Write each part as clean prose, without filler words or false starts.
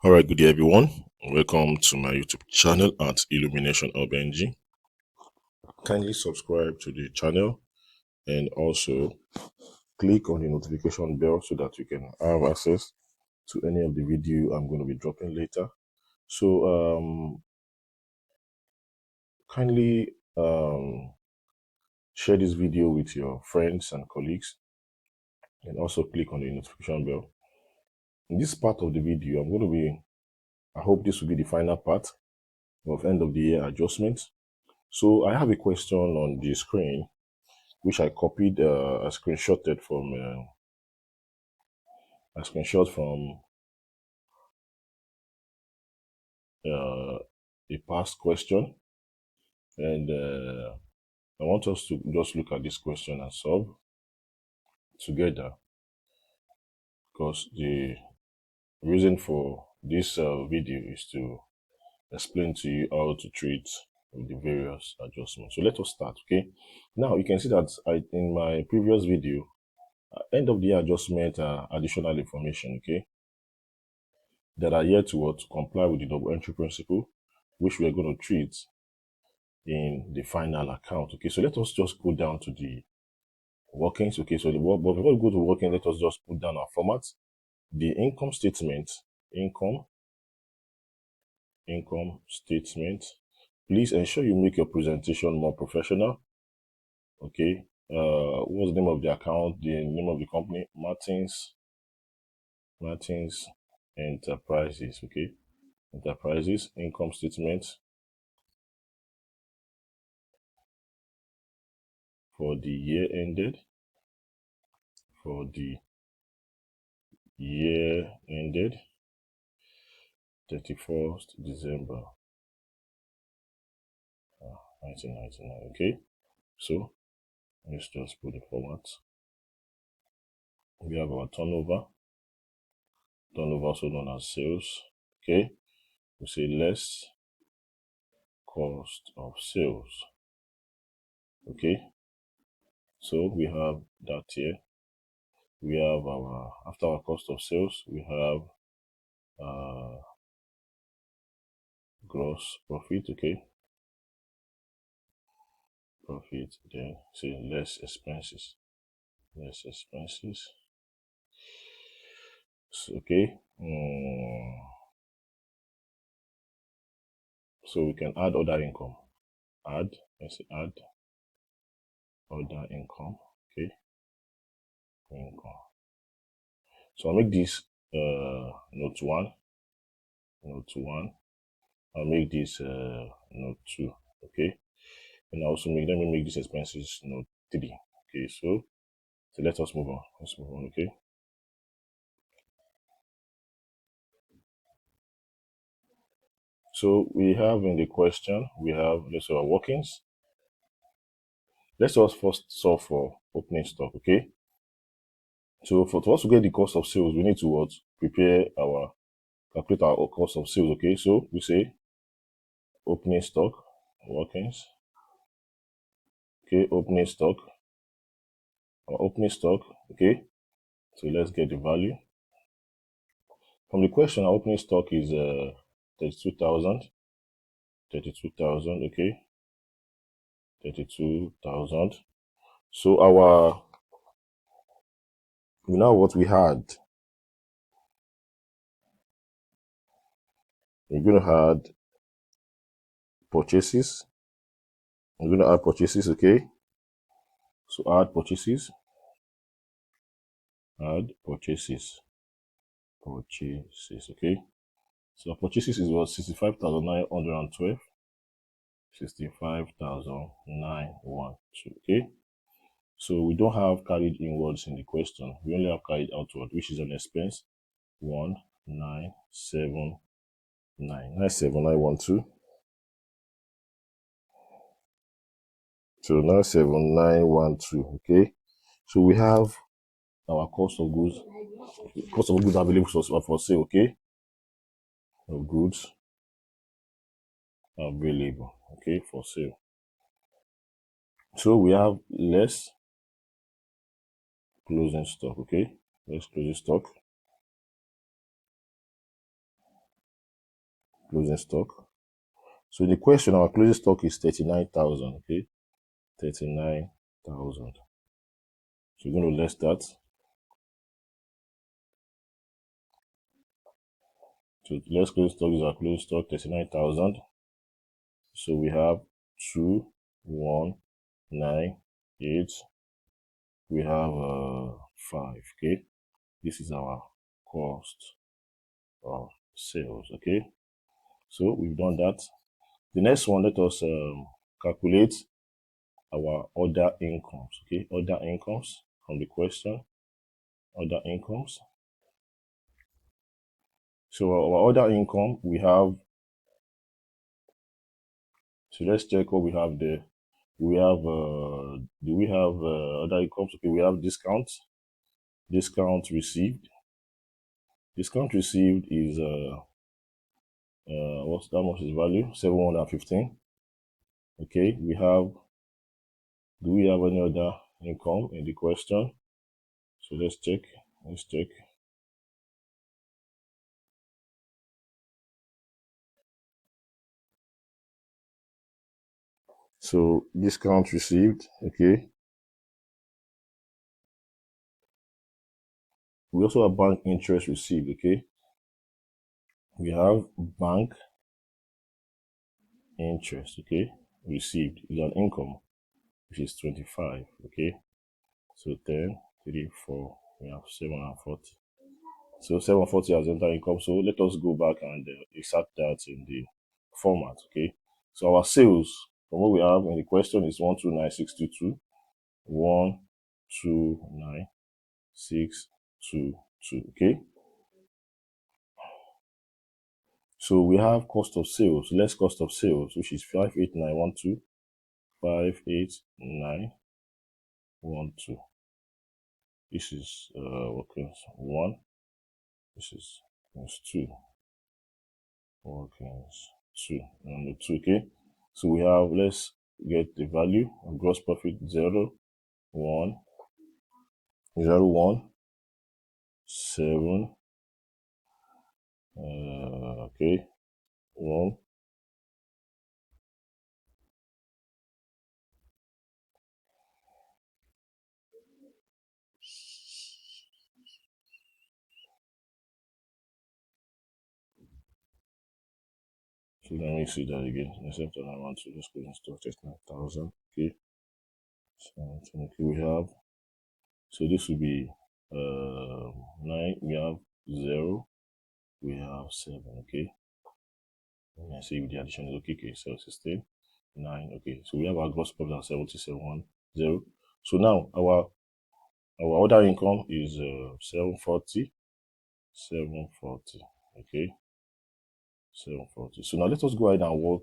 All right, good day, everyone. Welcome to my YouTube channel at Illumination Hub NG. Kindly subscribe to the channel and also click on the notification bell so that you can have access to any of the video I'm going to be dropping later. So kindly share this video with your friends and colleagues and also click on the notification bell. In this part of the video, I hope this will be the final part of end of the year adjustment. So I have a question on the screen which I copied, I screenshot from a past question, and I want us to just look at this question and solve together, because the reason for this video is to explain to you how to treat the various adjustments. So let us start. Okay, now you can see that in my previous video, end of the year adjustment additional information, okay, that are yet to comply with the double entry principle, which we are going to treat in the final account. Okay, so let us just go down to the workings. Okay, so but before we go to working, let us just put down our format. The income statement, income statement. Please ensure you make your presentation more professional. Okay, what's the name of the account? The name of the company? Martins Enterprises. Okay, Enterprises income statement for the year ended. For the year ended 31st December 1999. Okay, so let's just put the format. We have our turnover also known as sales. Okay, we say less cost of sales. Okay, so we have that here. We have our, after our cost of sales, we have gross profit. Okay, profit, then say less expenses. So, okay, so we can add other income. Let's say add other income. Okay, income. So I'll make this note 1. I'll make this note 2. Okay, and also let me make this expenses note 3. Okay, so let us move on. Let's move on. Okay, so we have in the question, we have, let's say, our workings. Let's just first solve for opening stock. Okay, so for us to get the cost of sales, we need to calculate our cost of sales. Okay, so we say opening stock, workings. Okay, opening stock. Okay, so let's get the value from the question. Our opening stock is 32,000. Okay, 32,000. So what we had, we're going to add purchases. Okay, so add purchases. Okay, so purchases is what? 65,912. 65,912. Okay, so we don't have carried inwards in the question, we only have carried outward, which is an expense 97912. So 97912. Okay, so we have our cost of goods available for sale. Okay, of goods available, okay, for sale. So we have less closing stock. Okay, less closing stock. closing stock. So in the question, our closing stock is 39,000. Okay, 39,000. So we're going to list that. So let's close stock is our closing stock 39,000. So we have 2, 1, 9, 8. We have 5. Okay, this is our cost of sales. Okay, so we've done that. The next one, let us calculate our other incomes. Okay, other incomes from the question. Other incomes. So our other income, we have. So let's check what we have there. We have. Do we have other incomes? Okay, we have discounts. Discount received. Discount received is what's that much is value? 715. Okay, we have. Do we have any other income in the question? So let's check. Let's check. So discount received. Okay. We also have bank interest received. Okay. We have bank interest. Okay. Received is an income, which is 25. Okay. So 10, 3, 4. We have 740. So 740 has entered income. So let us go back and insert that in the format. Okay. So our sales from what we have in the question is 129622. 129,622. Okay. So we have cost of sales, less cost of sales, which is 58912. 58912. This is workings 1. This is workings 2. Workings 2. Number 2. Okay. So we have, let's get the value of gross profit 0, 1, 0, 1, 7. Okay. 1. So let me see that again. Except that I want to just go and stock 9,000. Okay. So okay, we have. So this will be 9. We have 0. We have 7. Okay. And see if the addition is okay. Okay. So 16, 9. Okay. So we have our gross profit at 7710. So now our other income is 740. 740. Okay. 740. So now let us go ahead and work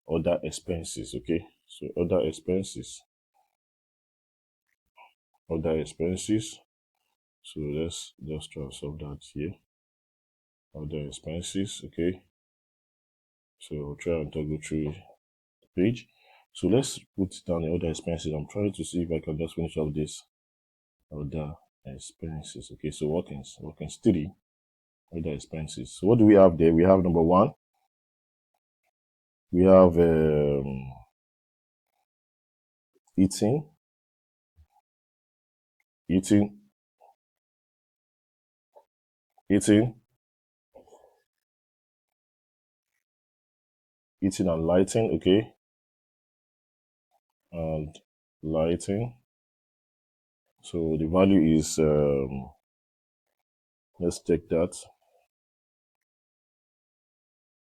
other expenses. Okay. So other expenses. Other expenses. So let's just try to solve that here. Other expenses. Okay. So try and go through the page. So let's put down the other expenses. I'm trying to see if I can just finish up this other expenses. Okay, so workings 3, other expenses. So what do we have there? We have number 1. We have eating, and lighting. Okay, and lighting. So the value is let's check that.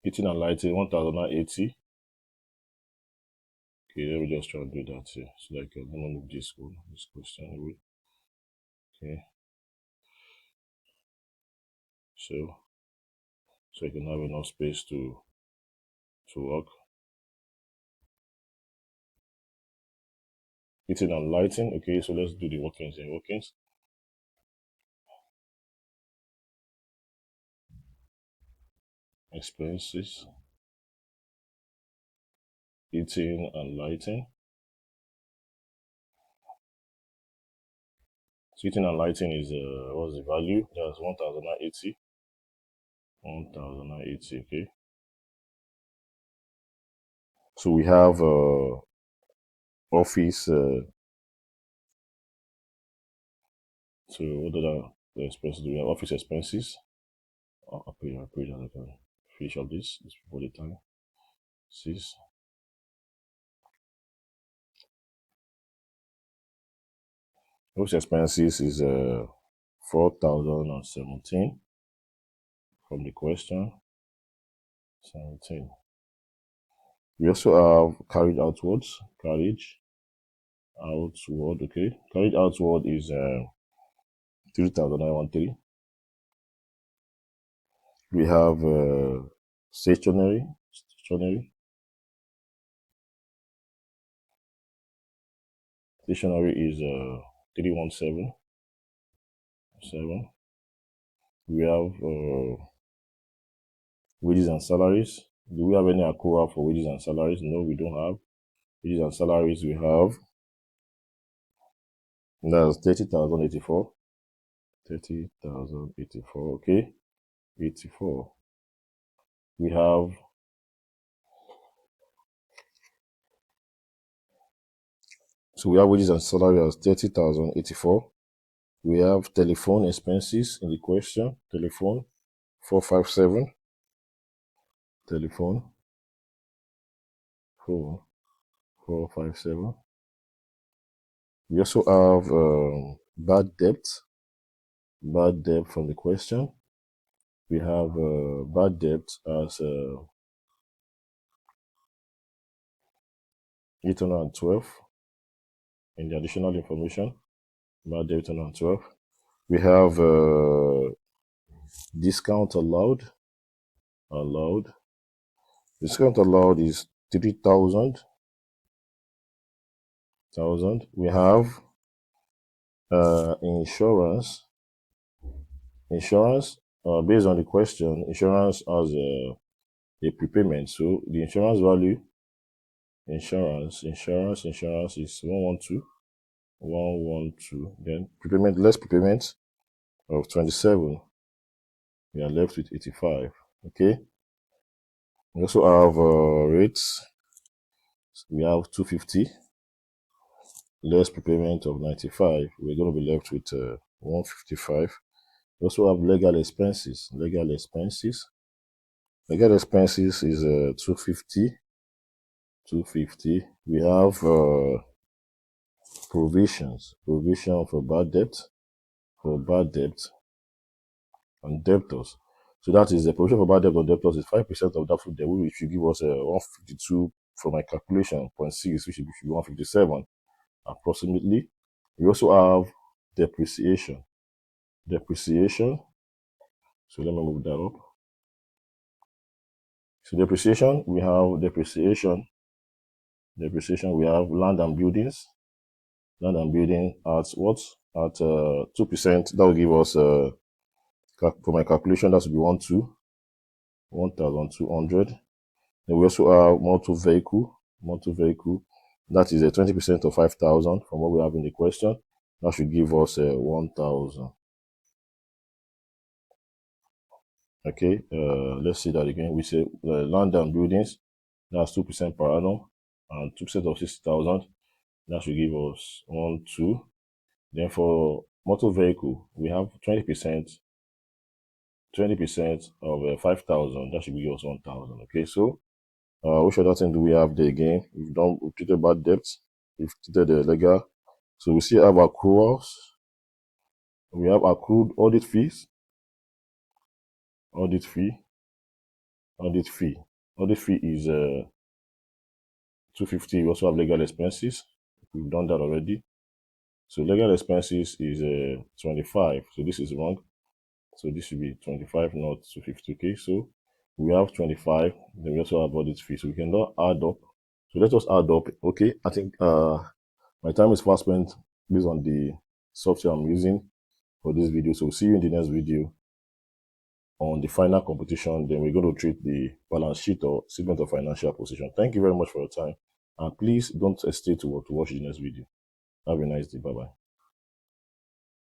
Heating and lighting 1080. Okay, let me just try and do that here. So like I'm gonna move this question away. Okay. So I can have enough space to work. Heating and lighting. Okay, so let's do the workings and workings. Expenses. Heating and lighting. So heating and lighting is what's the value? That's 1080. 1080. Okay. So we have office. So what other expenses do we have? Office expenses. I'll pay that. I can finish up this before the time. 6. Office expenses is 4,017 from the question. 17. We also have carried outwards. Carriage outward. Okay, carried outward is 3,913. We have stationery. Stationery is 317. We have wages and salaries. Do we have any accrual for wages and salaries? No, we don't have. Wages and salaries we have. That's 30,084. 30,084. Okay, 84. We have wages and salary as 30,084. We have telephone expenses in the question. Telephone 457. Telephone 457. We also have bad debt. Bad debt from the question. We have bad debt as 812 in the additional information. Bad debt 812. We have discount allowed. Discount allowed is 3,000. We have insurance. Based on the question, insurance has a prepayment. So the insurance value, insurance is 112. Then prepayment, less prepayment of 27. We are left with 85. Okay. We also have rates. We have 250. Less prepayment of 95. We're going to be left with 155. We also have legal expenses. Legal expenses is 250. 250. We have provision for bad debt. And debtors. So that is the provision for bad debt on debtors is 5% of that food debt, which should give us 152 from my calculation, 0.6, which should be 157 approximately. We also have depreciation. So let me move that up. So depreciation, we have depreciation. We have land and buildings. Land and building at what? At 2%. That will give us for my calculation, that would be 1,200. Then we also have motor vehicle. That is 20% of 5,000 from what we have in the question. That should give us 1,000. Okay, let's see that again. We say land and buildings, that's 2% per annum, and 2% of 60,000. That should give us 1,200. Then for motor vehicle, we have 20% of 5,000. That should give us 1,000. Okay, so which other thing do we have there again? We've treated bad debts. We've treated the legal. So we still have accruals. We have accrued audit fees. Audit fee is 250. We also have legal expenses. We've done that already. So legal expenses is 25. So this is wrong. So this should be 25, not 250. Okay, so we have 25. Then we also have audit fee. So we can now add up. So let us add up. Okay, I think my time is fast spent based on the software I'm using for this video. So we'll see you in the next video on the final computation. Then we're going to treat the balance sheet or statement of financial position. Thank you very much for your time, and please don't hesitate to watch the next video. Have a nice day. Bye bye.